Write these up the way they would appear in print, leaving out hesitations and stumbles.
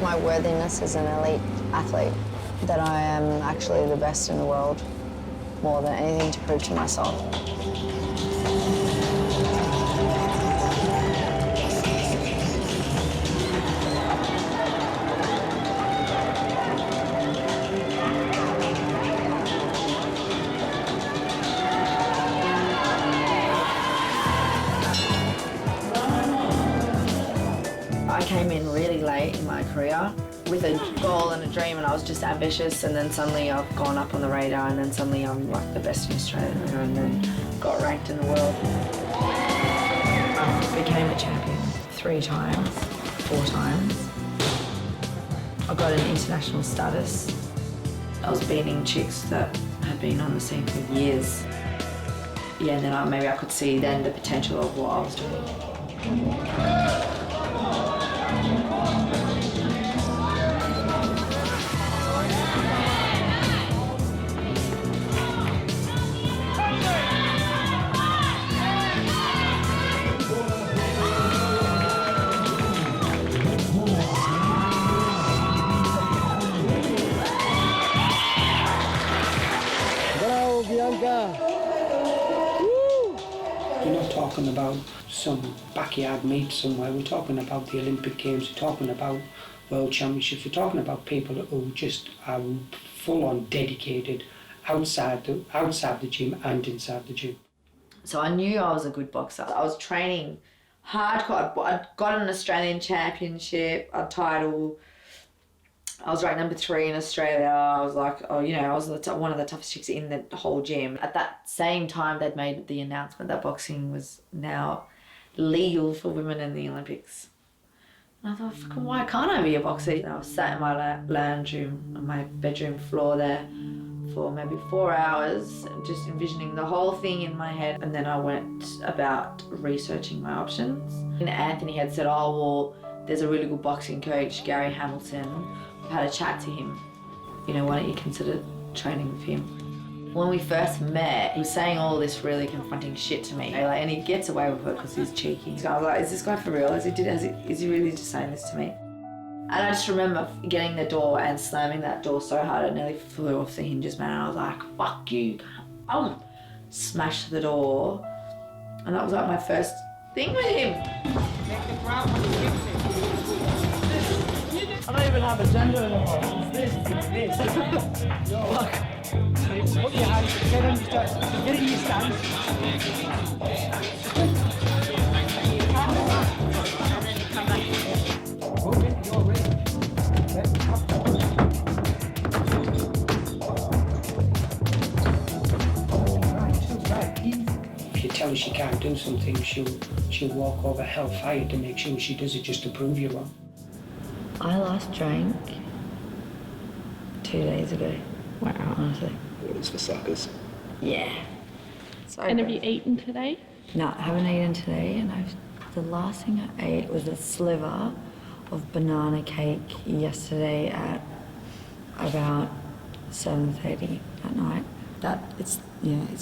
my worthiness as an elite athlete, that I am actually the best in the world, more than anything to prove to myself. I came in really late in my career with a goal and a dream, and I was just ambitious, and then suddenly I've gone up on the radar, and then suddenly I'm like the best in Australia, and then got ranked in the world. I became a champion 3 times, 4 times. I got an international status. I was beating chicks that had been on the scene for years. Yeah, and then maybe I could see then the potential of what I was doing. Bravo, Bianca! Woo! We're not talking about some backyard meet somewhere. We're talking about the Olympic Games. We're talking about World Championships. We're talking about people who just are full-on dedicated outside the gym and inside the gym. So I knew I was a good boxer. I was training hardcore. I got an Australian championship, a title. I was ranked number 3 in Australia. I was like, oh, you know, I was one of the toughest chicks in the whole gym. At that same time, they'd made the announcement that boxing was now legal for women in the Olympics. And I thought, fucking, why can't I be a boxer? And I was sat in my lounge room, on my bedroom floor there, for maybe 4 hours, just envisioning the whole thing in my head. And then I went about researching my options. And Anthony had said, oh, well, there's a really good boxing coach, Gary Hamilton. I had a chat to him. You know, why don't you consider training with him? When we first met, he was saying all this really confronting shit to me. And he gets away with it because he's cheeky. So I was like, is this guy for real? Is he really just saying this to me? And I just remember getting the door and slamming that door so hard it nearly flew off the hinges, man. And I was like, fuck you. Oh, smashed the door. And that was like my first thing with him. I don't even have a gender anymore. It's this. No. Look. Put your hands, get in your stance. Okay, you're ready. If you tell her she can't do something, she'll walk over hellfire to make sure she does it just to prove you wrong. I last drank 2 days ago. Wow, honestly. What is for suckers? Yeah. So And have you eaten today? No, I haven't eaten today, and the last thing I ate was a sliver of banana cake yesterday at about 7:30 at night. It's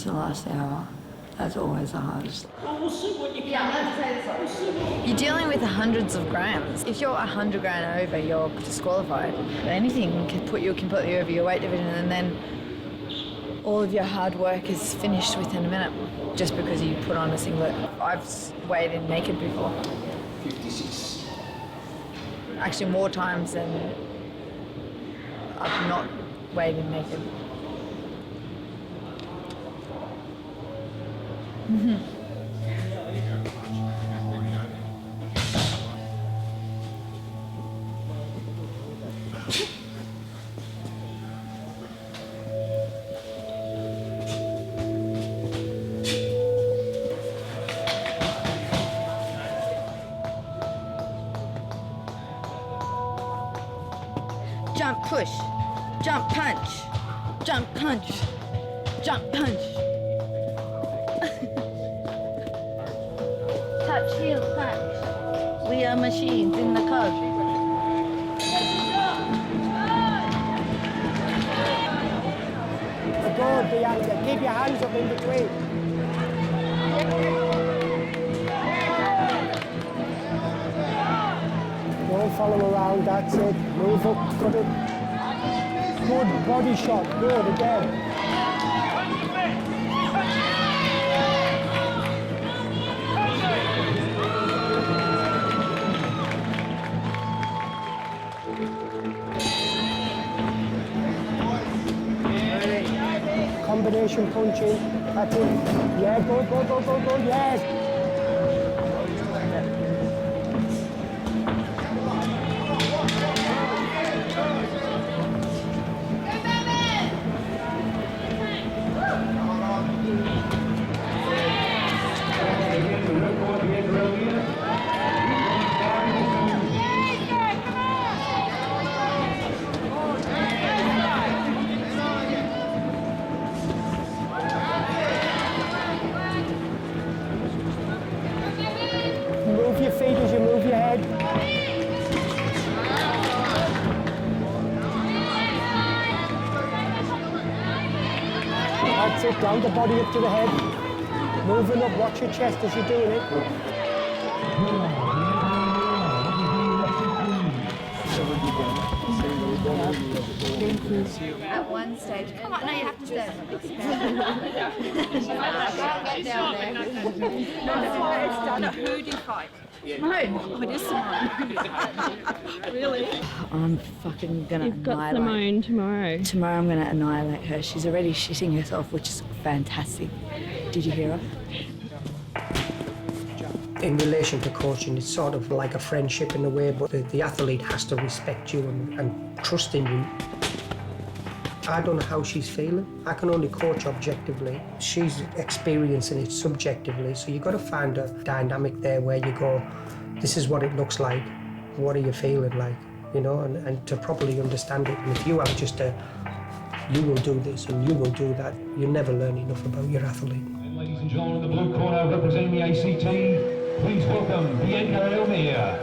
the last hour. That's always the hardest. You're dealing with hundreds of grams. If you're 100 grams over, you're disqualified. Anything can put you completely over your weight division, and then all of your hard work is finished within a minute just because you put on a singlet. I've weighed in naked before. 56. Actually, more times than I've not weighed in naked. Jump, push, jump, punch, jump, punch, jump, punch. Touch, heel, punch. We are machines in the code. Good, Bianca. Keep your hands up in between. Don't follow around, that's it. Move up, cut it. Good body shot, good, again. Combination punching, that's it. Yeah, go, yes. Move your feet as you move your head. That's it, down the body up to the head. Moving up, watch your chest as you're doing it. At one stage, come on, no, you have to stand. Get down there. It's done. Who do you fight? Simone. Oh, it is Simone. Really? I'm fucking gonna You've got annihilate. Simone tomorrow. Tomorrow I'm gonna annihilate her. She's already shitting herself, which is fantastic. Did you hear her? In relation to coaching, it's sort of like a friendship in a way, but the athlete has to respect you and trust in you. I don't know how she's feeling. I can only coach objectively. She's experiencing it subjectively, so you've got to find a dynamic there where you go, this is what it looks like, what are you feeling like, you know, and to properly understand it. And if you have just a, you will do this and you will do that, you never learn enough about your athlete. And ladies and gentlemen, in the blue corner representing the ACT, please welcome Bianca Elmir.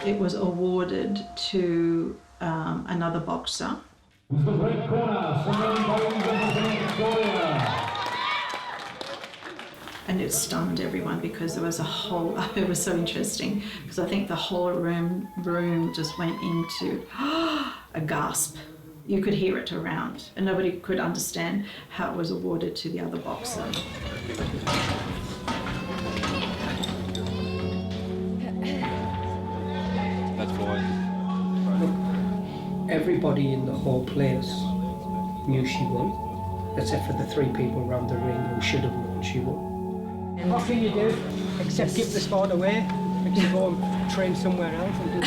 It was awarded to another boxer. The red corner, And it stunned everyone because there was a whole, it was so interesting because I think the whole room just went into a gasp. You could hear it around and nobody could understand how it was awarded to the other boxer. Everybody in the whole place knew she won, except for the three people around the ring who should have known she won. What can you do except give the sport away? Make you go and train somewhere else and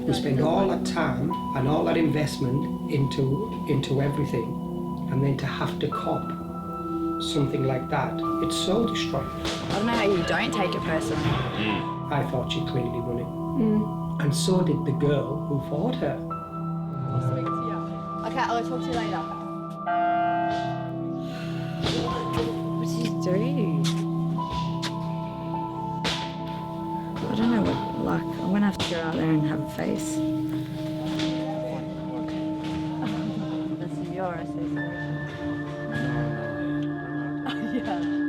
do We spend all that time and all that investment into everything, and then to have to cop something like that, it's soul destroying. I don't know how you don't take it personally. I thought she clearly won it. And so did the girl who fought her. Okay, I'll talk to you later. What did you do? I don't know what, like, I'm gonna have to go out there and have a face. That's your assessment. Yeah.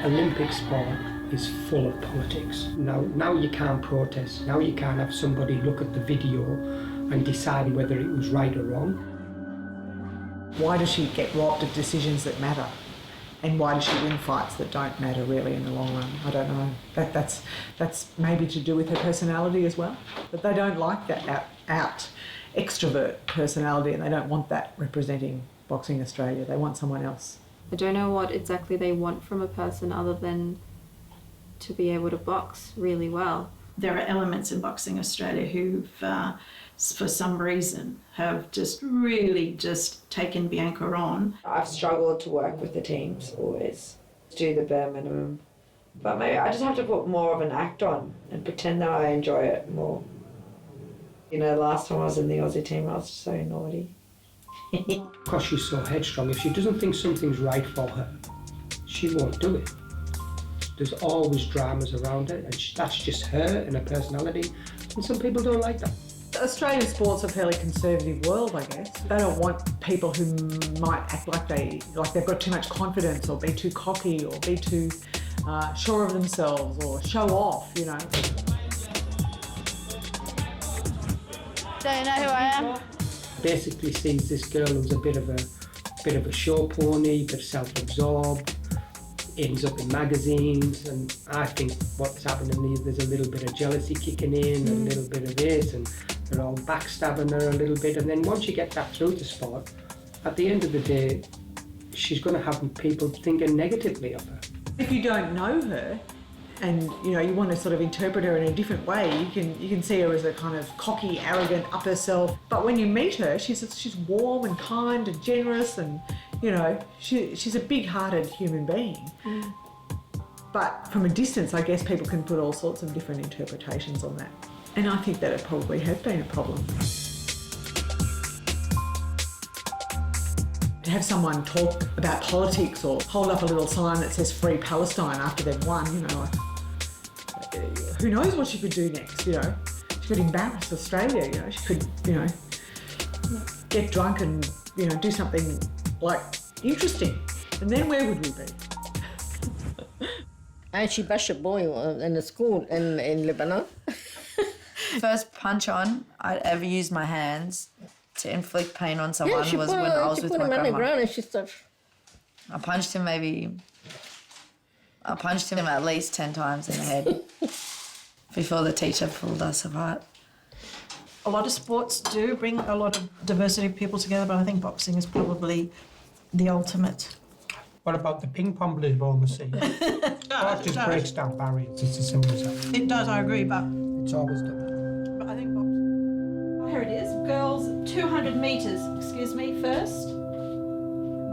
Olympic sport is full of politics. Now you can't protest. Now you can't have somebody look at the video and decide whether it was right or wrong. Why does she get robbed of decisions that matter? And why does she win fights that don't matter really in the long run? I don't know. That's maybe to do with her personality as well. But they don't like that out extrovert personality, and they don't want that representing Boxing Australia. They want someone else. I don't know what exactly they want from a person other than to be able to box really well. There are elements in Boxing Australia who've, for some reason, have just really just taken Bianca on. I've struggled to work with the teams always, do the bare minimum. But maybe I just have to put more of an act on and pretend that I enjoy it more. You know, last time I was in the Aussie team, I was so naughty. Because she's so headstrong, if she doesn't think something's right for her, she won't do it. There's always dramas around her, and that's just her and her personality, and some people don't like that. Australian sport's a fairly conservative world, I guess. They don't want people who might act like they've got too much confidence, or be too cocky, or be too sure of themselves, or show off, you know. Do you know who I am? Basically sees this girl who's a bit of a show pony, but self-absorbed, ends up in magazines, and I think what's happening is there's a little bit of jealousy kicking in, a little bit of this, and they're all backstabbing her a little bit, and then once you get that through the sport, at the end of the day, she's going to have people thinking negatively of her. If you don't know her, and you know you want to sort of interpret her in a different way, you can see her as a kind of cocky, arrogant, up herself. But when you meet her, she's warm and kind and generous, and you know she's a big-hearted human being. But from a distance, I guess people can put all sorts of different interpretations on that, and I think that it probably has been a problem. To have someone talk about politics or hold up a little sign that says Free Palestine after they've won, you know, who knows what she could do next, you know. She could embarrass Australia, you know. She could, you know, get drunk and, you know, do something, like, interesting. And then where would we be? And she bashed a boy in the school in Lebanon. First punch on I'd ever used my hands to inflict pain on someone Yeah, was when I was with my him on the grandma. ground and she started. I punched him at least 10 times in the head before the teacher pulled us apart. A lot of sports do bring a lot of diversity of people together, but I think boxing is probably the ultimate. What about the ping pong blue ball machine? That just breaks down barriers, it's as simple as that. It does, I agree, but It's always done. I think boxing... Here it is. Girls, 200 metres. Excuse me, first.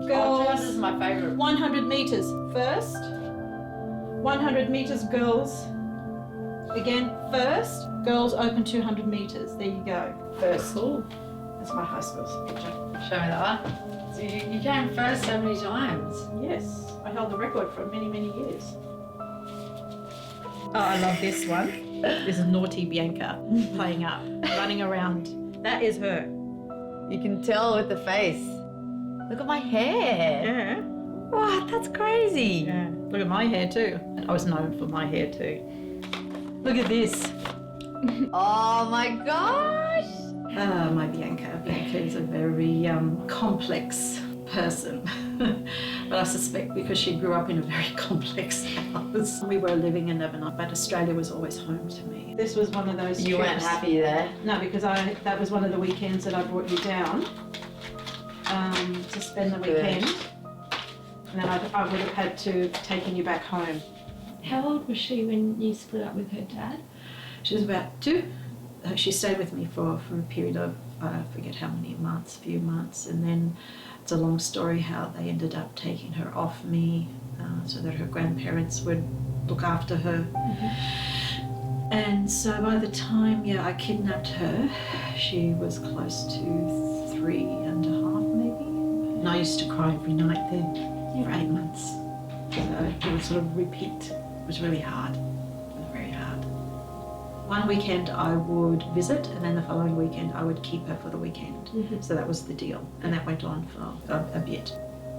Girls... This is my favourite. 100 metres first. 100 metres girls. Again, first. Girls open 200 metres. There you go. First. That's my high school picture. Show me that one. So you came first so many times. Yes, I held the record for many, many years. Oh, I love this one. This is naughty Bianca playing up, running around. That is her. You can tell with the face. Look at my hair. Yeah. What? That's crazy. Yeah. Look at my hair too. I was known for my hair too. Look at this. Oh my gosh. My Bianca. Bianca is a very complex person. But I suspect because she grew up in a very complex house. We were living in Lebanon, but Australia was always home to me. This was one of those You trips. weren't happy there? No, because that was one of the weekends that I brought you down to spend the weekend. And then I would have had to taken you back home. How old was she when you split up with her dad? She was about 2. She stayed with me for a period of, I forget how many months, few months, and then it's a long story how they ended up taking her off me so that her grandparents would look after her. And so by the time, I kidnapped her, she was close to 3.5 maybe. And I used to cry every night then for 8 months. So it would sort of repeat. It was really hard. It was very hard. One weekend I would visit, and then the following weekend I would keep her for the weekend. So that was the deal, and that went on for a bit.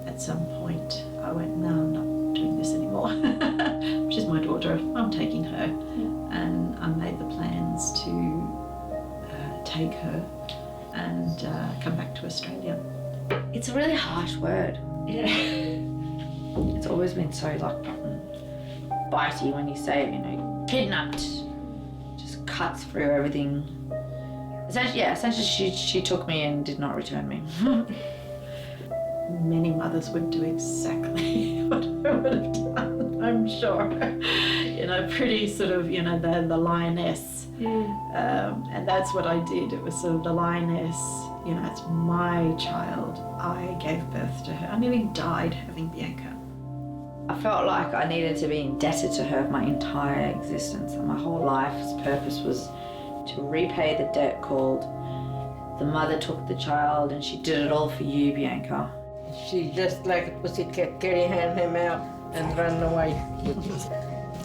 At some point I went, no, I'm not doing this anymore. She's my daughter, I'm taking her. And I made the plans to take her and come back to Australia. It's a really harsh word. Yeah. It's always been so like bitey when you say, you know, kidnapped. Just cuts through everything. Essentially she took me and did not return me. Many mothers would do exactly what I would have done, I'm sure. You know, pretty sort of, you know, the lioness. And that's what I did. It was sort of the lioness, you know, it's my child. I gave birth to her. I nearly died having Bianca. I felt like I needed to be indebted to her my entire existence, and my whole life's purpose was to repay the debt called the mother took the child and she did it all for you, Bianca. She just like a pussycat, carry him out and run away,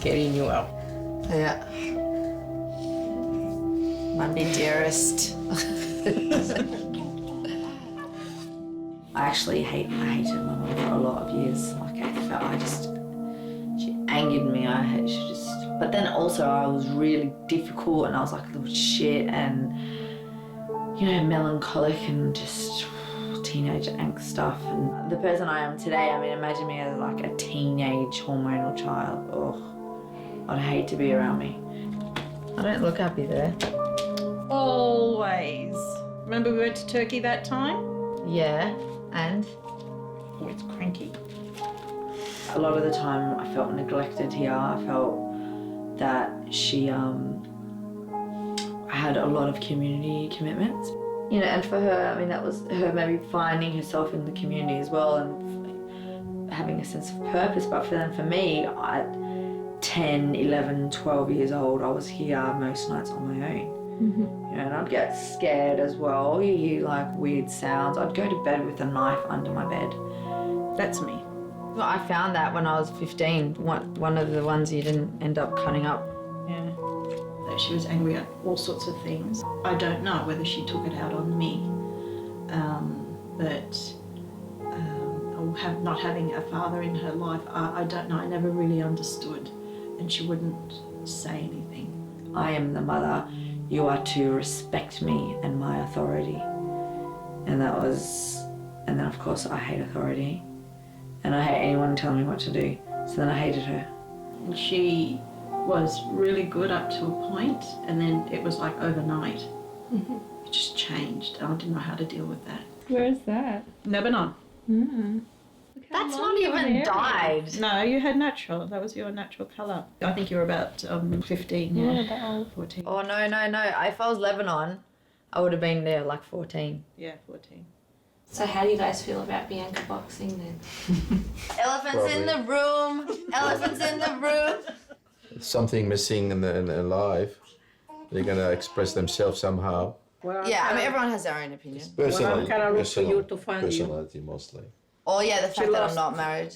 carrying you out. Yeah. Monday, dearest. I actually hated my mum for a lot of years. Like she angered me. But then also I was really difficult and I was like a little shit and, you know, melancholic and just teenage angst stuff. And the person I am today, I mean, imagine me as like a teenage hormonal child. Oh, I'd hate to be around me. I don't look happy there. Always. Remember we went to Turkey that time? Yeah, and? Oh, it's cranky. A lot of the time I felt neglected here. I felt that she had a lot of community commitments. You know, and for her, I mean, that was her maybe finding herself in the community as well and having a sense of purpose. But for me, at 10, 11, 12 years old, I was here most nights on my own. Mm-hmm. You know, and I'd get scared as well. You hear like weird sounds. I'd go to bed with a knife under my bed. That's me. Well, I found that when I was 15, one of the ones you didn't end up cutting up. Yeah. That she was angry at all sorts of things. I don't know whether she took it out on me, not having a father in her life, I don't know. I never really understood, and she wouldn't say anything. I am the mother. You are to respect me and my authority. And then of course I hate authority. And I hate anyone telling me what to do. So then I hated her. And she was really good up to a point, and then it was like overnight. Mm-hmm. It just changed, and I didn't know how to deal with that. Where is that? Lebanon. Mm. That's not even dyed. No, you had natural. That was your natural colour. I think you were about 15, Yeah, that old. 14. Oh, no. If I was Lebanon, I would have been there like 14. Yeah, 14. So how do you guys feel about Bianca boxing then? Elephants in the room. Elephants in the room. Something missing in the life. They're going to express themselves somehow. Well, Yeah, I mean, everyone has their own opinion. Personality, Well, I'm gonna look for you to find you. personality mostly. Oh, yeah, the fact that lost. I'm not married.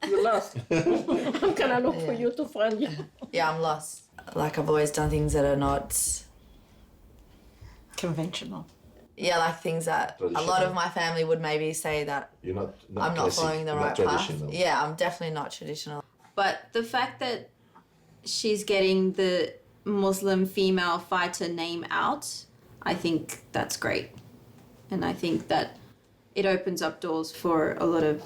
You lost. I'm gonna look for you to find you. Yeah, I'm lost. Like, I've always done things that are not... Conventional. Yeah, like things that a lot of my family would maybe say that You're not I'm not classic, following the you're right not path. traditional. Yeah, I'm definitely not traditional. But the fact that she's getting the Muslim female fighter name out, I think that's great. And I think that it opens up doors for a lot of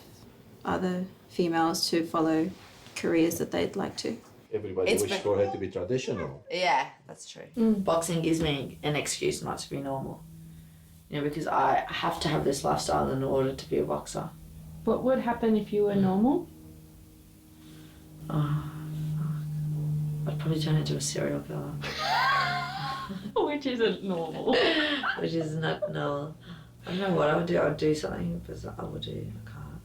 other females to follow careers that they'd like to. Everybody wishes for her to be traditional. Yeah, that's true. Boxing gives me an excuse not to be normal. You know, because I have to have this lifestyle in order to be a boxer. What would happen if you were normal? Oh, fuck. I'd probably turn into a serial killer. Which isn't normal. Which is not normal. I don't know what I would do. I would do something bizarre. I would do. I can't.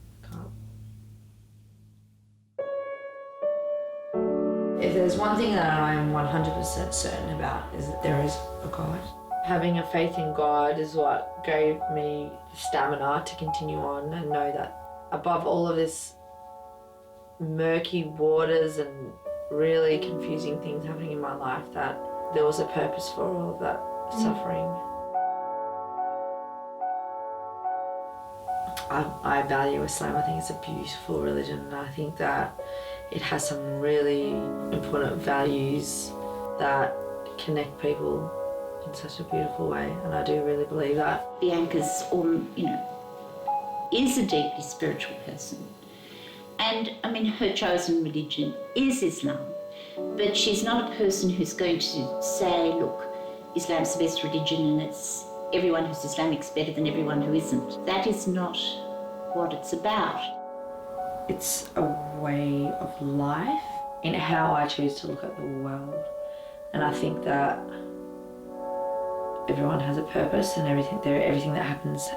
If there's one thing that I am 100% certain about is that there is a God. Having a faith in God is what gave me the stamina to continue on and know that above all of this murky waters and really confusing things happening in my life, that there was a purpose for all of that suffering. I value Islam. I think it's a beautiful religion, and I think that it has some really important values that connect people in such a beautiful way, and I do really believe that. Bianca's, is a deeply spiritual person, And I mean, her chosen religion is Islam, but she's not a person who's going to say, look, Islam's the best religion and it's everyone who's Islamic's better than everyone who isn't. That is not what it's about. It's a way of life in how I choose to look at the world. And I think that everyone has a purpose and everything that happens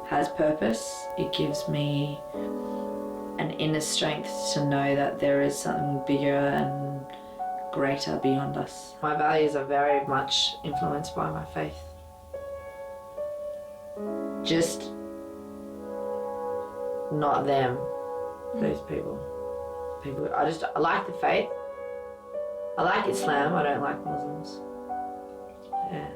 has purpose. It gives me an inner strength to know that there is something bigger and greater beyond us. My values are very much influenced by my faith. Just not them, those people. I like the faith. I like Islam, I don't like Muslims. Yeah.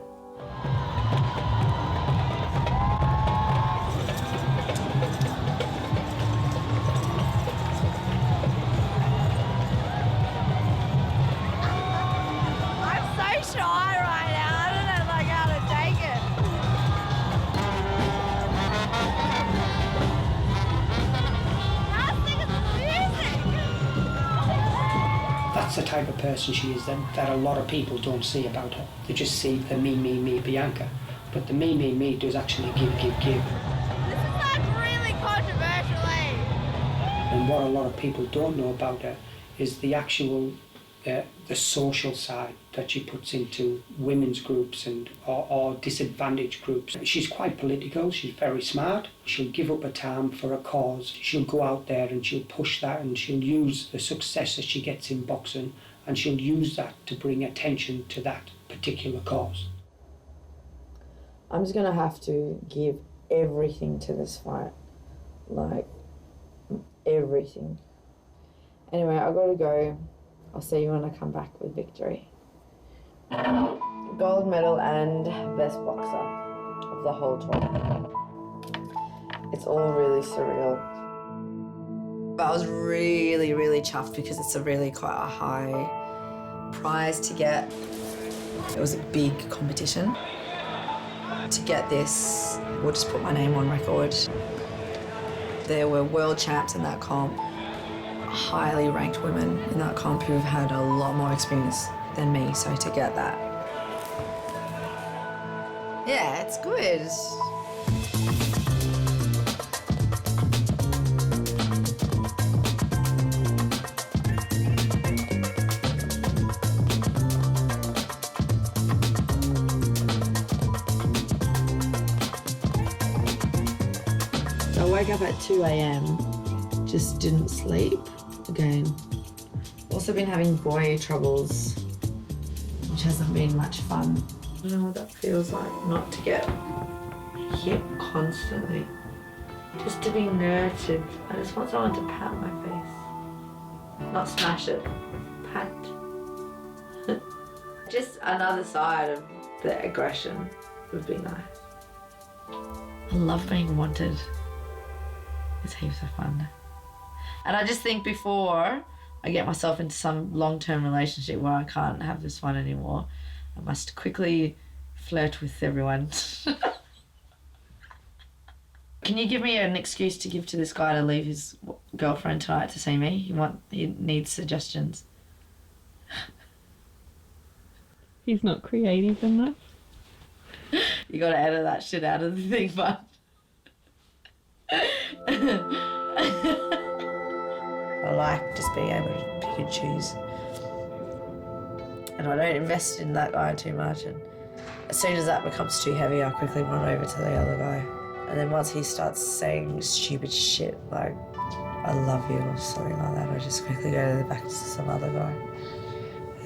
I'm so shy right now. I don't know like how to take it. I think it's music. That's the type of person she is that a lot of people don't see about her. They just see the me, Bianca. But the me does actually give. This is like really controversial, eh? And what a lot of people don't know about her is the actual, the social side that she puts into women's groups and or disadvantaged groups. She's quite political, she's very smart. She'll give up her time for a cause. She'll go out there and she'll push that and she'll use the success that she gets in boxing and she'll use that to bring attention to that particular cause. I'm just gonna have to give everything to this fight. Like, everything. Anyway, I gotta go. I'll see you when I come back with victory. Gold medal and best boxer of the whole tournament. It's all really surreal. But I was really, really chuffed because it's a really quite a high prize to get. It was a big competition. To get this, we'll just put my name on record. There were world champs in that comp, highly ranked women in that comp who've had a lot more experience than me, so to get that. Yeah, it's good. I woke up at 2 a.m, just didn't sleep again. Also been having boy troubles, which hasn't been much fun. I don't know what that feels like, not to get hit constantly. Just to be nurtured. I just want someone to pat my face. Not smash it, pat. Just another side of the aggression would be nice. I love being wanted. It's heaps of fun. And I just think before I get myself into some long-term relationship where I can't have this fun anymore, I must quickly flirt with everyone. Can you give me an excuse to give to this guy to leave his girlfriend tonight to see me? He needs suggestions. He's not creative enough. You gotta edit that shit out of the thing, but I like just being able to pick and choose. And I don't invest in that guy too much, and as soon as that becomes too heavy, I quickly run over to the other guy. And then once he starts saying stupid shit like, I love you or something like that, I just quickly go to the back to some other guy.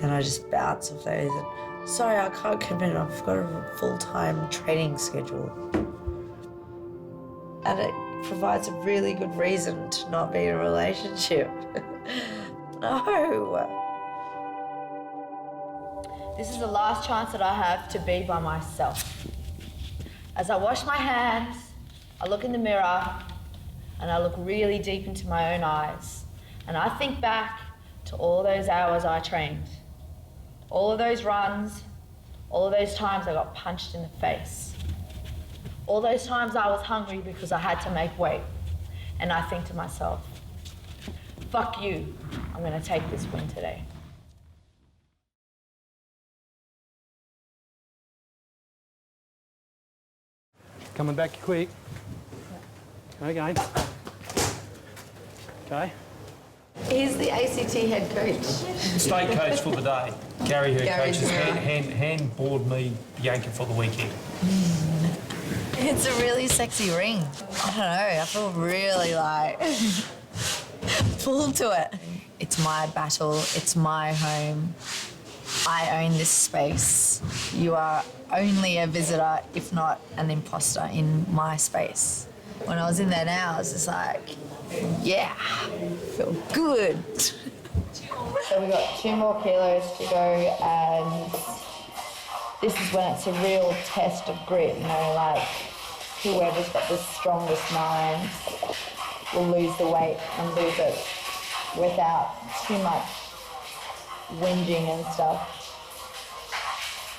And I just bounce off those and, sorry, I can't commit, I've got a full-time training schedule. And it provides a really good reason to not be in a relationship. No. This is the last chance that I have to be by myself. As I wash my hands, I look in the mirror and I look really deep into my own eyes. And I think back to all those hours I trained. All of those runs, all of those times I got punched in the face. All those times I was hungry because I had to make weight. And I think to myself, fuck you. I'm gonna take this win today. Coming back quick. Okay. Okay. He's the ACT head coach. State coach for the day. Gary, her Gary's coach, has here. handballed me Bianca for the weekend. It's a really sexy ring. I don't know, I feel really like pulled to it. It's my battle, it's my home. I own this space. You are only a visitor, if not an imposter in my space. When I was in there now, I was just like, yeah, feel good. So we've got 2 more kilos to go, and this is when it's a real test of grit, you know, like whoever's got the strongest mind will lose the weight and lose it without too much whinging and stuff.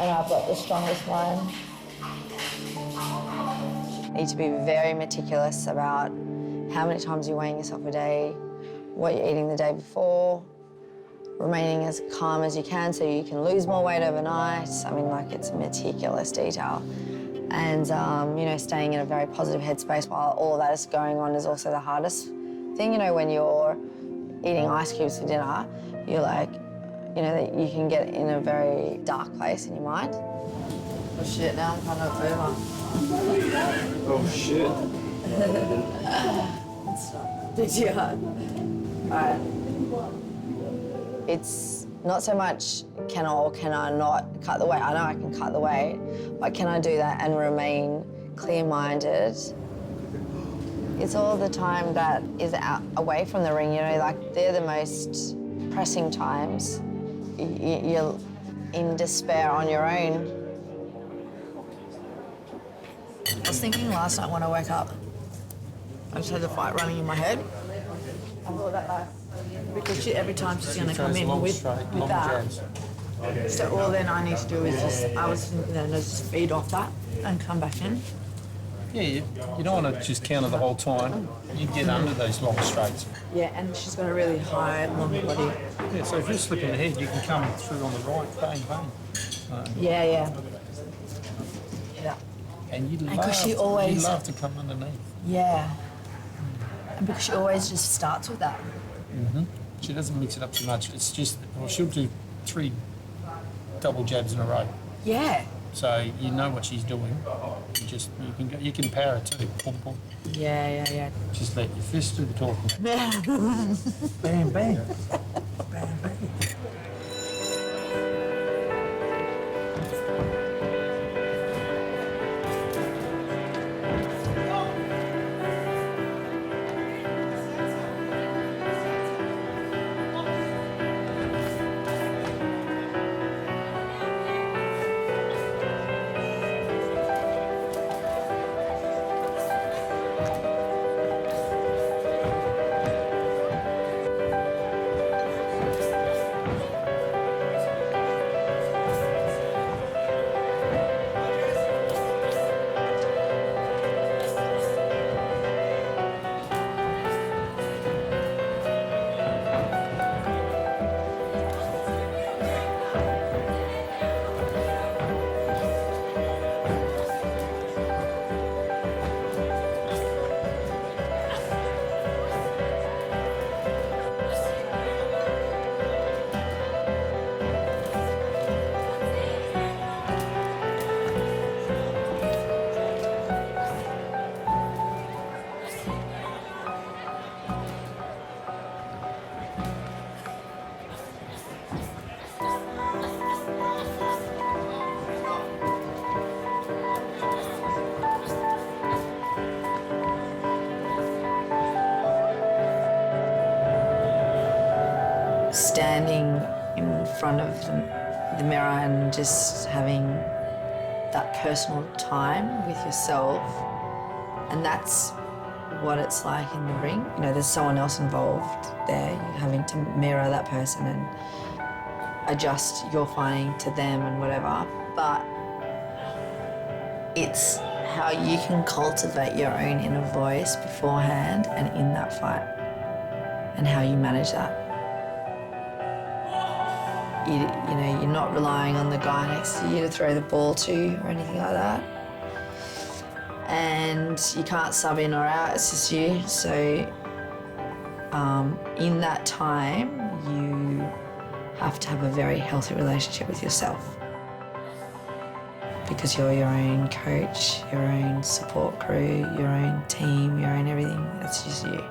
And I've got the strongest mind. You need to be very meticulous about how many times you're weighing yourself a day, what you're eating the day before, remaining as calm as you can so you can lose more weight overnight. I mean, like, it's meticulous detail. And, you know, staying in a very positive headspace while all of that is going on is also the hardest thing. You know, when you're eating ice cubes for dinner, you're like, you know, that you can get in a very dark place in your mind. Oh shit, now I'm kind of over. Oh shit. Did you? Alright. It's not so much can I or can I not cut the weight. I know I can cut the weight, but can I do that and remain clear-minded? It's all the time that is out away from the ring, you know, like they're the most pressing times. You're in despair on your own. I was thinking last night when I woke up, I just had the fight running in my head. I thought that because every time she's going to come in with that. So all then I need to do is just, I was thinking then just feed off that and come back in. Yeah, you don't want to just counter the whole time. You get under those long straights. Yeah, and she's got a really high, long body. Yeah, so if you're slipping ahead, you can come through on the right, bang, bang. Yeah, yeah. Yeah. And you And 'cause she always- love to come underneath. Yeah. And because she always just starts with that. Mm-hmm. She doesn't mix it up too much. It's just, well, she'll do 3 double jabs in a row. Yeah. So you know what she's doing. You can power it too. Boom, boom. Yeah, yeah, yeah. Just let your fist do the talking. Bam, bam. Bam, bam. Standing in front of the mirror and just having that personal time with yourself, and that's what it's like in the ring. You know, there's someone else involved there. You're having to mirror that person and adjust your fighting to them and whatever, but it's how you can cultivate your own inner voice beforehand and in that fight. and how you manage that. You know, you're not relying on the guy next to you to throw the ball to or anything like that. And you can't sub in or out, it's just you. So in that time, you have to have a very healthy relationship with yourself, because you're your own coach, your own support crew, your own team, your own everything. That's just you.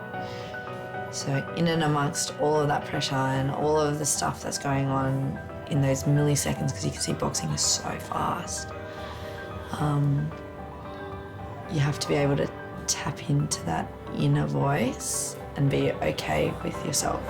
So in and amongst all of that pressure and all of the stuff that's going on in those milliseconds, because you can see boxing is so fast, you have to be able to tap into that inner voice and be okay with yourself.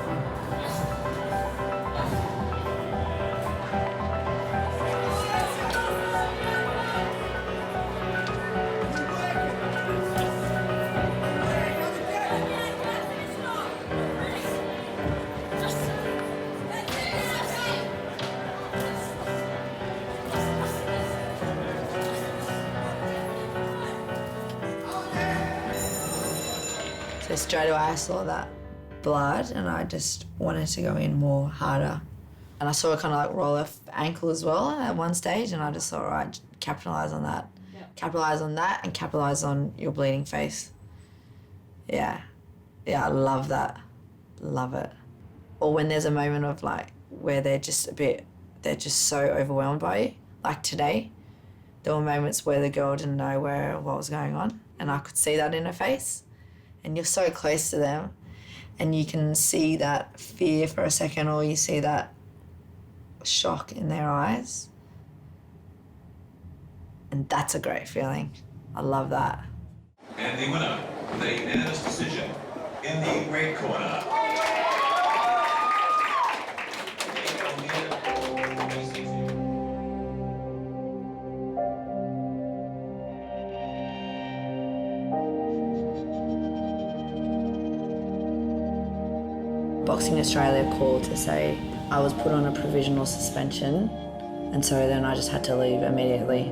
So straight away I saw that blood and I just wanted to go in more harder. And I saw it kind of like roll off ankle as well at one stage, and I just thought, all right, capitalise on that. Yep. Capitalise on that and capitalise on your bleeding face. Yeah, I love that, love it. Or when there's a moment of like, where they're just so overwhelmed by you. Like today, there were moments where the girl didn't know what was going on, and I could see that in her face. And you're so close to them, and you can see that fear for a second, or you see that shock in their eyes. And that's a great feeling. I love that. And the winner, with a unanimous decision, in the red corner. Boxing Australia called to say I was put on a provisional suspension, and so then I just had to leave immediately.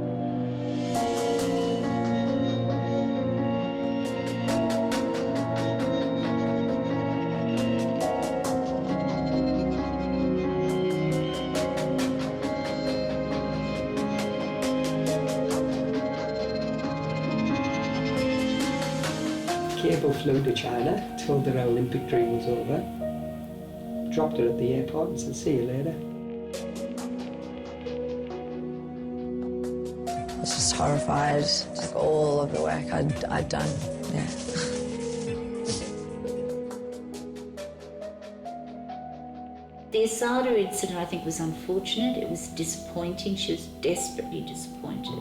Cable flew to China, told her her Olympic dream was over, dropped her at the airport and said, see you later. I was just horrified, like all of the work I'd done, yeah. The Asada incident, I think, was unfortunate. It was disappointing. She was desperately disappointed.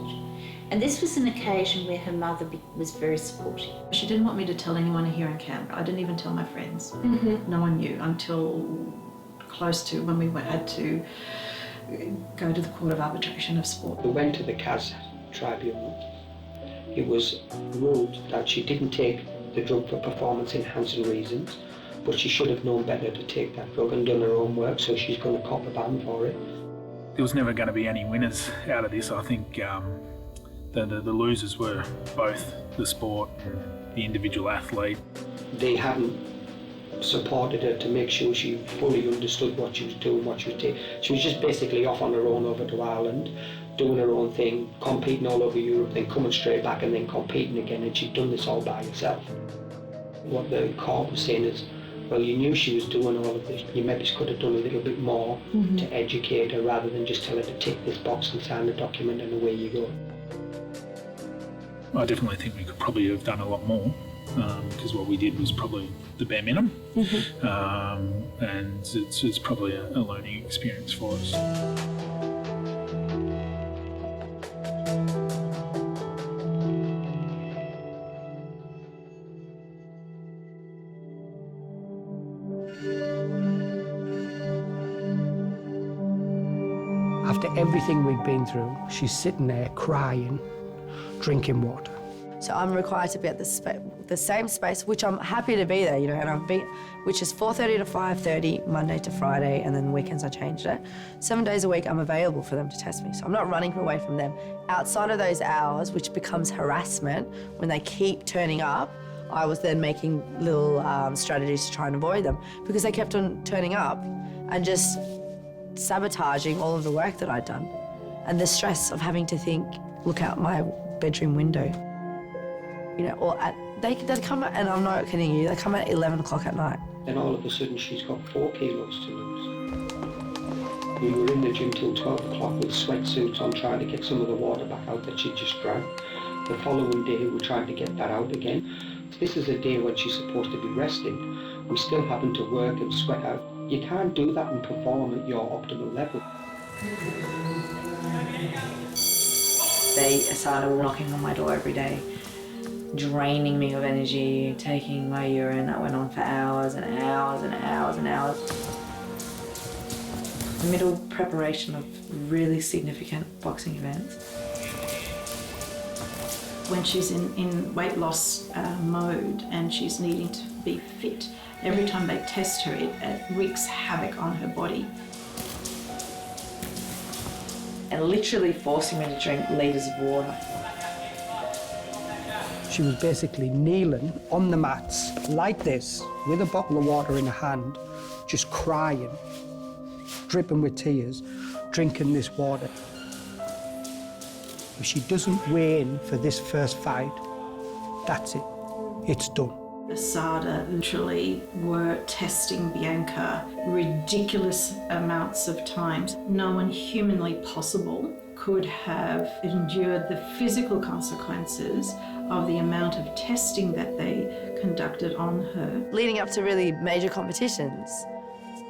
And this was an occasion where her mother was very supportive. She didn't want me to tell anyone here in Canberra. I didn't even tell my friends. Mm-hmm. No one knew until close to when we had to go to the Court of Arbitration of Sport. We went to the CAS tribunal. It was ruled that she didn't take the drug for performance-enhancing reasons, but she should have known better to take that drug and done her own work, so she's going to cop a ban for it. There was never going to be any winners out of this. I think the losers were both the sport and the individual athlete. They hadn't supported her to make sure she fully understood what she was doing, what she was doing. She was just basically off on her own over to Ireland, doing her own thing, competing all over Europe, then coming straight back and then competing again, and she'd done this all by herself. What the court was saying is, well, you knew she was doing all of this. You maybe could have done a little bit more to educate her rather than just tell her to tick this box and sign the document and away you go. I definitely think we could probably have done a lot more, because what we did was probably the bare minimum, and it's probably a learning experience for us. After everything we've been through, she's sitting there crying, drinking water. So I'm required to be at the same space, which I'm happy to be there, you know, and which is 4:30 to 5:30, Monday to Friday, and then weekends I changed it. 7 days a week I'm available for them to test me, so I'm not running away from them. Outside of those hours, which becomes harassment, when they keep turning up, I was then making little strategies to try and avoid them because they kept on turning up and just sabotaging all of the work that I'd done. And the stress of having to think, look out my bedroom window. You know, or they'd come at, and I'm not kidding you, they come at 11 o'clock at night. Then all of a sudden she's got 4 kilos to lose. We were in the gym till 12 o'clock with sweatsuits on trying to get some of the water back out that she just drank. The following day we're trying to get that out again. This is a day when she's supposed to be resting. We're still having to work and sweat out. You can't do that and perform at your optimal level. They started knocking on my door every day, draining me of energy, taking my urine. That went on for hours and hours and hours and hours. Middle preparation of really significant boxing events. When she's in weight loss mode and she's needing to be fit, every time they test her, it wreaks havoc on her body. And literally forcing me to drink litres of water. She was basically kneeling on the mats like this with a bottle of water in her hand, just crying, dripping with tears, drinking this water. If she doesn't weigh in for this first fight, that's it. It's done. Asada literally were testing Bianca ridiculous amounts of times. No one humanly possible could have endured the physical consequences of the amount of testing that they conducted on her. Leading up to really major competitions,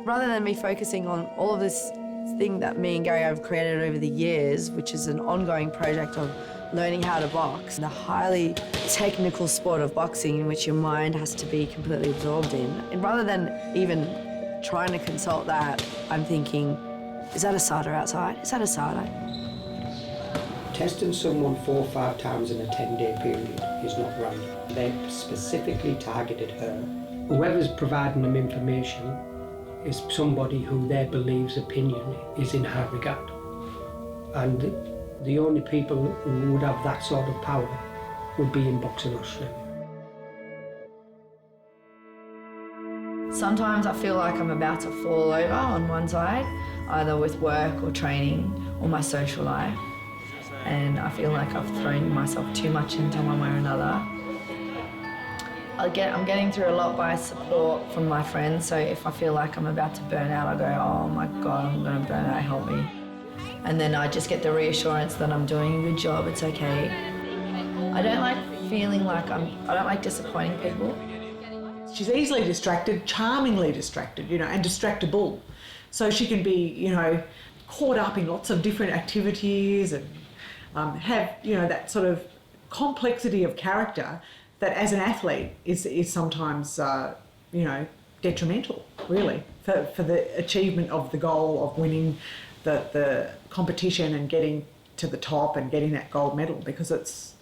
rather than me focusing on all of this thing that me and Gary have created over the years, which is an ongoing project of learning how to box, the highly technical sport of boxing in which your mind has to be completely absorbed in. And rather than even trying to consult that, I'm thinking, is that Asada outside? Is that Asada? Testing someone 4 or 5 times in a 10-day period is not random. They've specifically targeted her. Whoever's providing them information is somebody who they believe's opinion is in high regard. And the only people who would have that sort of power would be in Boxing Australia. Sometimes I feel like I'm about to fall over on one side, either with work or training or my social life. And I feel like I've thrown myself too much into one way or another. I'm getting through a lot by support from my friends, so if I feel like I'm about to burn out, I go, oh my God, I'm gonna burn out, help me. And then I just get the reassurance that I'm doing a good job, it's okay. I don't like feeling like I don't like disappointing people. She's easily distracted, charmingly distracted, you know, and distractible. So she can be, you know, caught up in lots of different activities and have, you know, that sort of complexity of character that as an athlete is sometimes, you know, detrimental, really, for the achievement of the goal of winning the competition and getting to the top and getting that gold medal, because it's,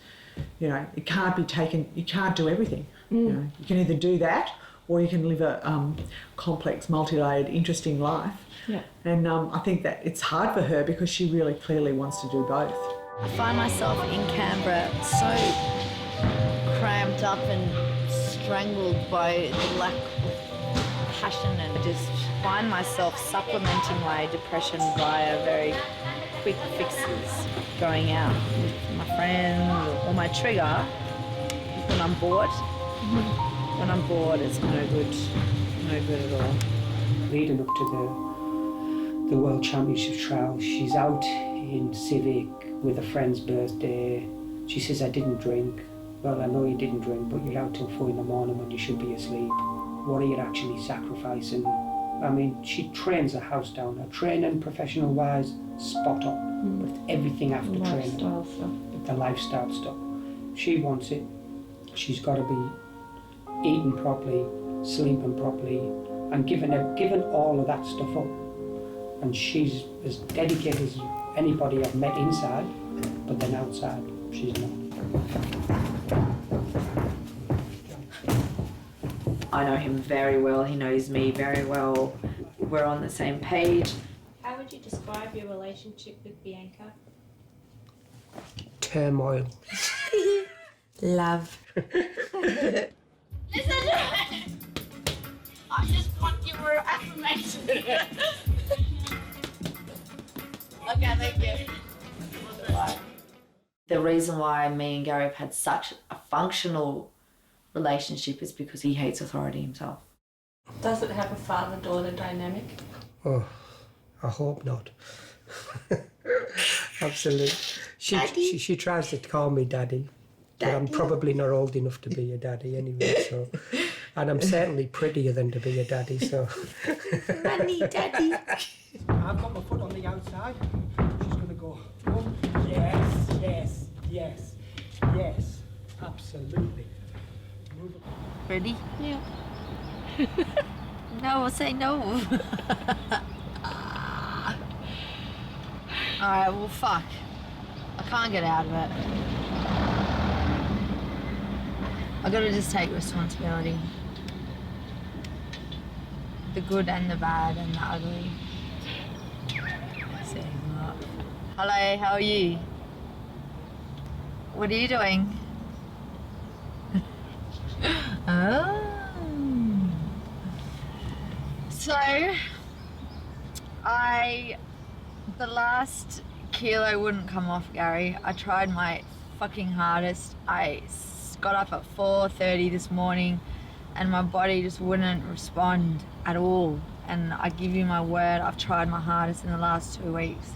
you know, it can't be taken, you can't do everything. You know, you can either do that or you can live a complex, multi-layered, interesting life. Yeah. And I think that it's hard for her because she really clearly wants to do both. I find myself in Canberra so cramped up and strangled by the lack of passion, and I just find myself supplementing my depression via very quick fixes, going out with my friends, or my trigger when I'm bored. When I'm bored, it's no good at all. Leading up to the World Championship trial, she's out in Civic with a friend's birthday. She says, I didn't drink. Well, I know you didn't drink, but you're out till 4 in the morning when you should be asleep. What are you actually sacrificing? I mean, she trains the house down. Her training, professional-wise, spot on. But it's everything after training. The lifestyle stuff. She wants it. She's got to be eating properly, sleeping properly, and giving all of that stuff up. And she's as dedicated as anybody I've met inside, but then outside, she's not. I know him very well, he knows me very well. We're on the same page. How would you describe your relationship with Bianca? Turmoil. Love. Is that right? I just want your affirmation. Okay, thank you. The reason why me and Gary have had such a functional relationship is because he hates authority himself. Does it have a father-daughter dynamic? Oh, I hope not. Absolutely. She tries to call me daddy, but I'm probably not old enough to be a daddy anyway, so... And I'm certainly prettier than to be a daddy, so... Daddy, daddy. I've got my foot on the outside. She's going to go, oh, yes, yes, yes, yes, absolutely. Move it. Ready? Yeah. No, say no. Alright, well, fuck. I can't get out of it. I gotta just take responsibility. The good and the bad and the ugly. Hello, how are you? What are you doing? Oh. So, the last kilo wouldn't come off, Gary. I tried my fucking hardest. I got up at 4:30 this morning and my body just wouldn't respond at all. And I give you my word, I've tried my hardest in the last 2 weeks.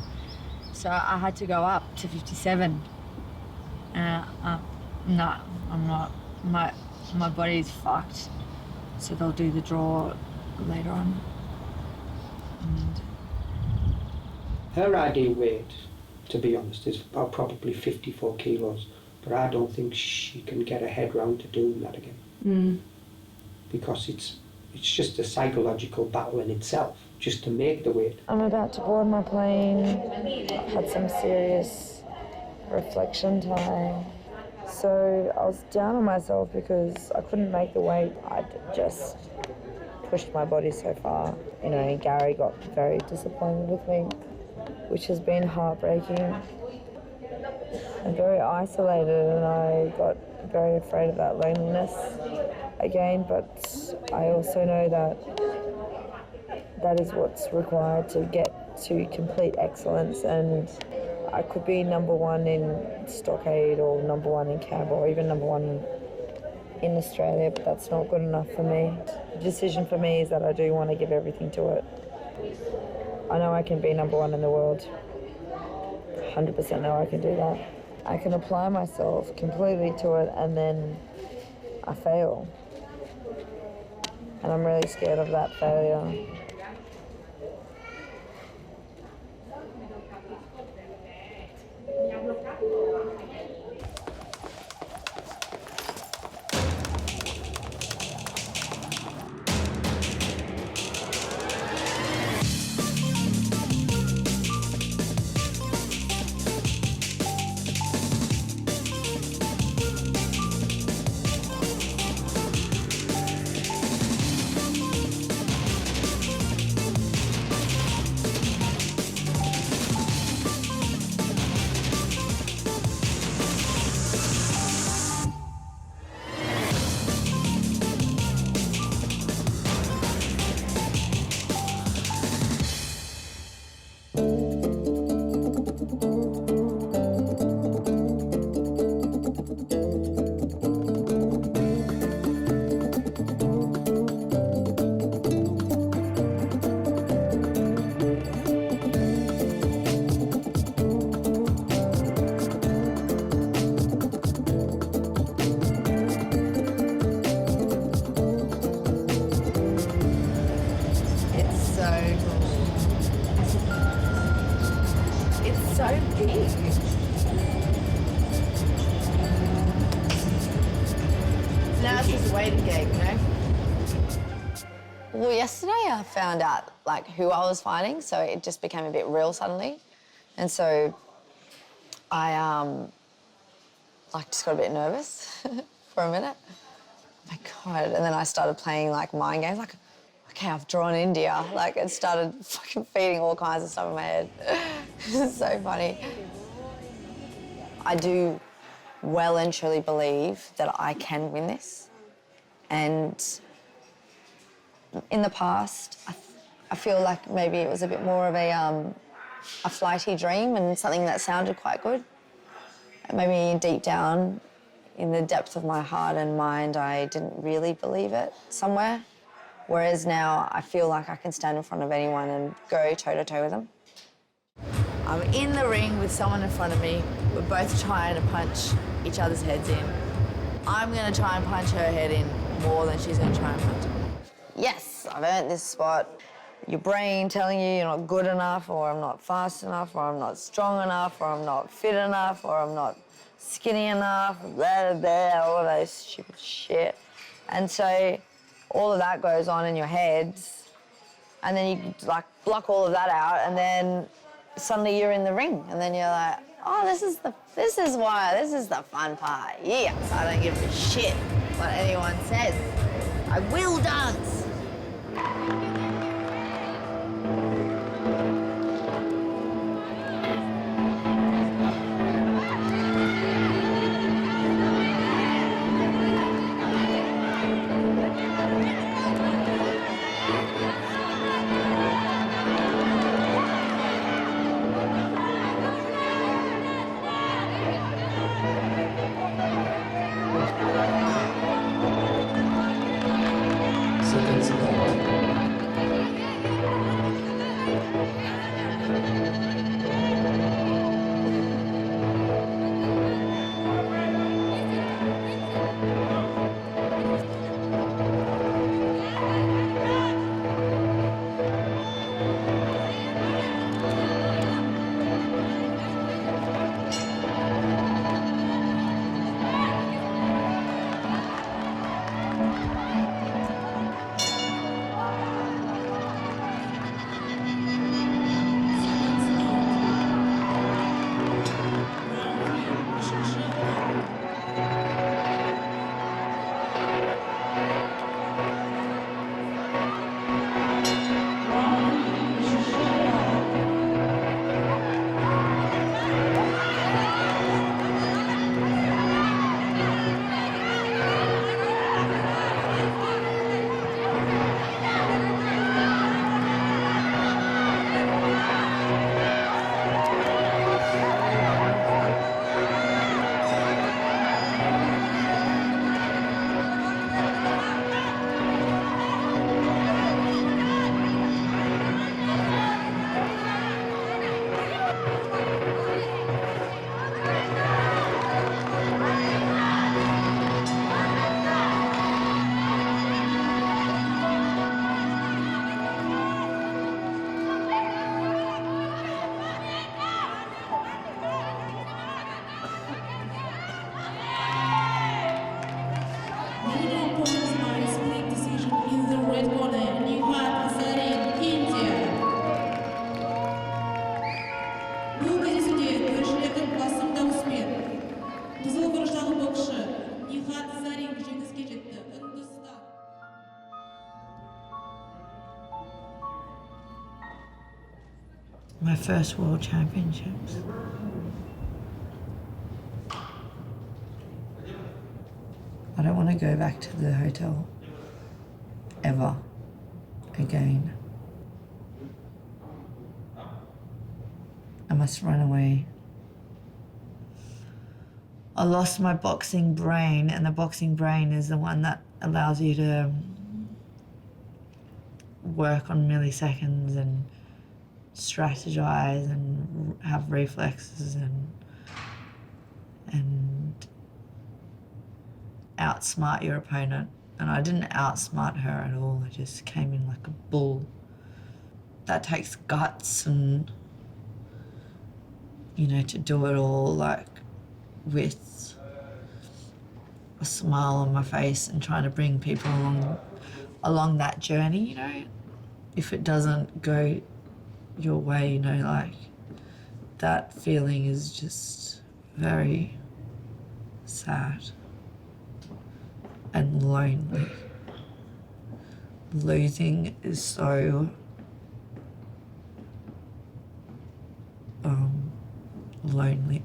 So I had to go up to 57. No, I'm not. My body's fucked. So they'll do the draw later on. And Her ideal weight, to be honest, is about probably 54 kilos, but I don't think she can get her head round to doing that again. Because it's just a psychological battle in itself, just to make the weight. I'm about to board my plane. I've had some serious reflection time. So I was down on myself because I couldn't make the weight. I'd just pushed my body so far. You know, and Gary got very disappointed with me, which has been heartbreaking. I'm very isolated and I got very afraid of that loneliness again, but I also know that that is what's required to get to complete excellence, and I could be number one in Stockade or number one in Canberra or even number one in Australia, but that's not good enough for me. The decision for me is that I do want to give everything to it. I know I can be number one in the world. 100% know I can do that. I can apply myself completely to it and then I fail. And I'm really scared of that failure. Well, yesterday I found out like who I was fighting, so it just became a bit real suddenly, and so I like just got a bit nervous for a minute. Oh my God! And then I started playing like mind games, like, okay, I've drawn India, like it started fucking feeding all kinds of stuff in my head. It's so funny. I do well and truly believe that I can win this. And in the past, I feel like maybe it was a bit more of a flighty dream and something that sounded quite good. Maybe deep down, in the depth of my heart and mind, I didn't really believe it somewhere. Whereas now, I feel like I can stand in front of anyone and go toe-to-toe with them. I'm in the ring with someone in front of me. We're both trying to punch each other's heads in. I'm going to try and punch her head in more than she's going to try and punch me. Yes, I've earned this spot. Your brain telling you you're not good enough, or I'm not fast enough, or I'm not strong enough, or I'm not fit enough, or I'm not skinny enough, blah, blah, blah, all of those stupid shit. And so all of that goes on in your heads, and then you like block all of that out, and then suddenly you're in the ring, and then you're like, oh, this is the fun part. Yes, I don't give a shit what anyone says. I will dance. My first World Championships. I don't want to go back to the hotel ever again. I must run away. I lost my boxing brain, and the boxing brain is the one that allows you to work on milliseconds and strategize and have reflexes and outsmart your opponent. And I didn't outsmart her at all. I just came in like a bull. That takes guts and, you know, to do it all like with a smile on my face and trying to bring people along that journey, you know. If it doesn't go your way, you know, like that feeling is just very sad and lonely. Losing is so lonely.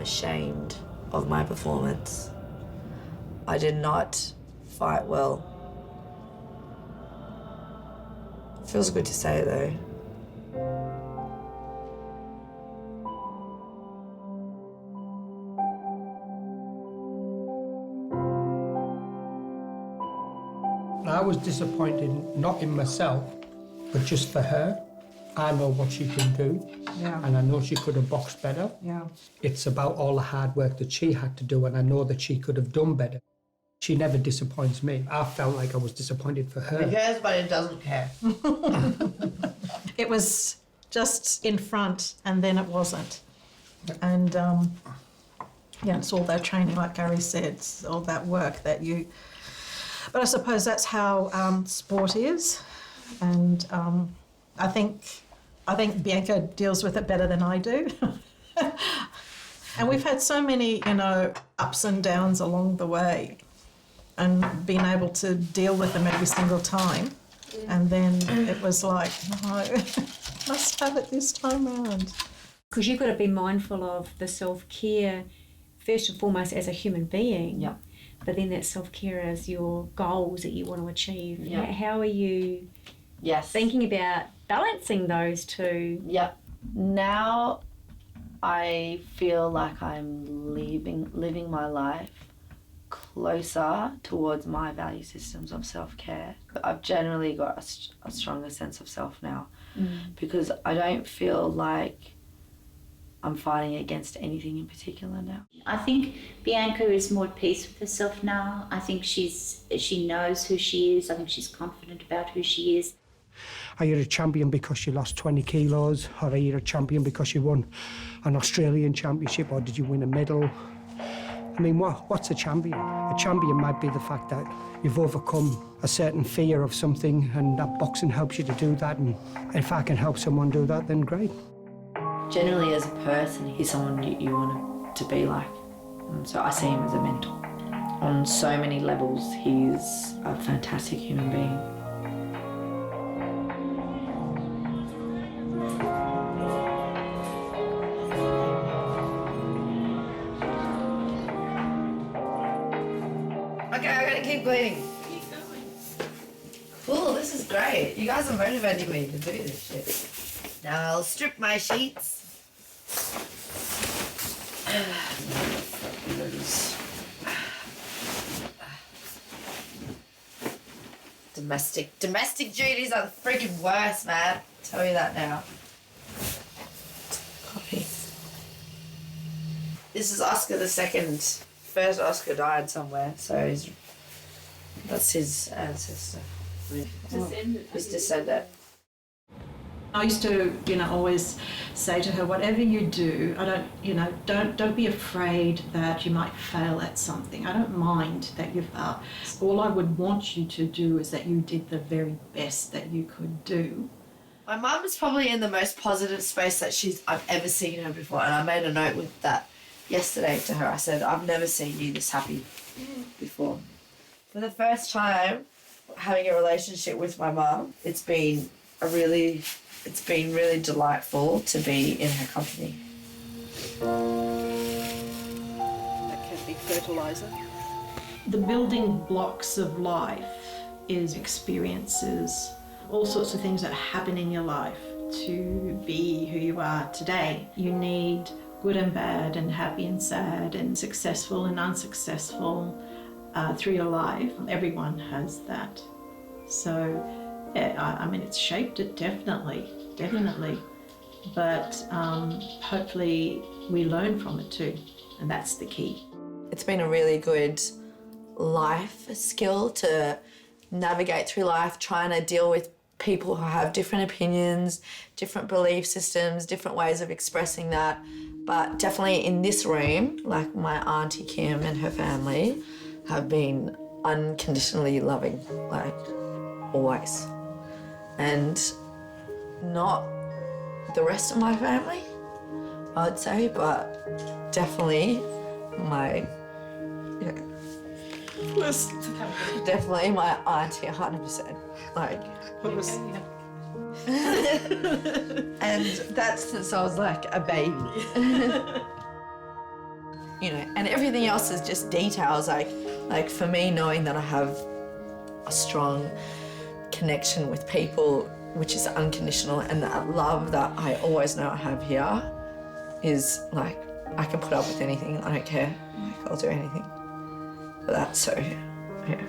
I'm ashamed of my performance. I did not fight well. Feels good to say though. I was disappointed not in myself, but just for her. I know what she can do, and I know she could have boxed better. Yeah. It's about all the hard work that she had to do, and I know that she could have done better. She never disappoints me. I felt like I was disappointed for her. It cares, but it doesn't care. It was just in front and then it wasn't. And yeah, it's all that training, like Gary said, it's all that work that you... But I suppose that's how sport is. And I think Bianca deals with it better than I do. And we've had so many, you know, ups and downs along the way, and being able to deal with them every single time. And then it was like, no, must have it this time around. Because you've got to be mindful of the self-care, first and foremost as a human being, but then that self-care as your goals that you want to achieve. Yep. How are you thinking about balancing those two? Yep. Now I feel like I'm living my life closer towards my value systems of self-care. I've generally got a stronger sense of self now because I don't feel like I'm fighting against anything in particular now. I think Bianca is more at peace with herself now. I think she knows who she is. I think she's confident about who she is. Are you a champion because you lost 20 kilos? Or are you a champion because you won an Australian championship, or did you win a medal? I mean, what's a champion? A champion might be the fact that you've overcome a certain fear of something, and that boxing helps you to do that. And if I can help someone do that, then great. Generally, as a person, he's someone you want to be like. And so I see him as a mentor. On so many levels, he's a fantastic human being. Okay, I gotta keep cleaning. Keep going. Cool, this is great. You guys are motivating me to do this shit. Now I'll strip my sheets. Domestic duties are the freaking worst, man. I'll tell you that now. Copy. This is Oscar the second. First Oscar died somewhere, so that's his ancestor. His descendant. I used to, always say to her, whatever you do, don't be afraid that you might fail at something. I don't mind that you fail. All I would want you to do is that you did the very best that you could do. My mum is probably in the most positive space that I've ever seen her before, and I made a note with that yesterday to her. I said, I've never seen you this happy before. For the first time having a relationship with my mum, it's been really delightful to be in her company. That can be fertilizer. The building blocks of life is experiences, all sorts of things that happen in your life to be who you are today. You need good and bad and happy and sad and successful and unsuccessful through your life. Everyone has that. So, yeah, it's shaped it definitely. But hopefully we learn from it too, and that's the key. It's been a really good life skill to navigate through life, trying to deal with people who have different opinions, different belief systems, different ways of expressing that. But definitely in this room, like my Auntie Kim and her family have been unconditionally loving, like always. And not the rest of my family, I would say, but definitely my, definitely my auntie, 100%. Like, it was, and that's since I was like a baby. you know, and everything else is just details. Like for me, knowing that I have a strong connection with people, which is unconditional, and that love that I always know I have here is like, I can put up with anything. I don't care. Like, I'll do anything for that. So, yeah.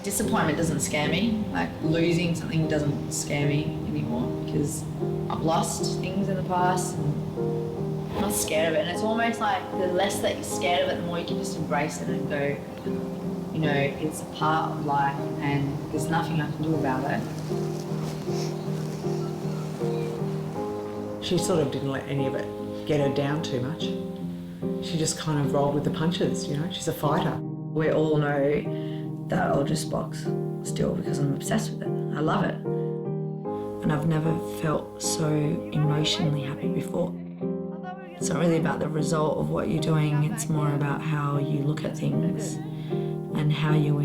Disappointment doesn't scare me. Like losing something doesn't scare me anymore because I've lost things in the past and I'm not scared of it. And it's almost like the less that you're scared of it, the more you can just embrace it and go, you know, it's a part of life and there's nothing I can do about it. She sort of didn't let any of it get her down too much. She just kind of rolled with the punches, you know, she's a fighter. We all know that I'll just box still because I'm obsessed with it. I love it. And I've never felt so emotionally happy before. It's not really about the result of what you're doing, it's more about how you look at things and how you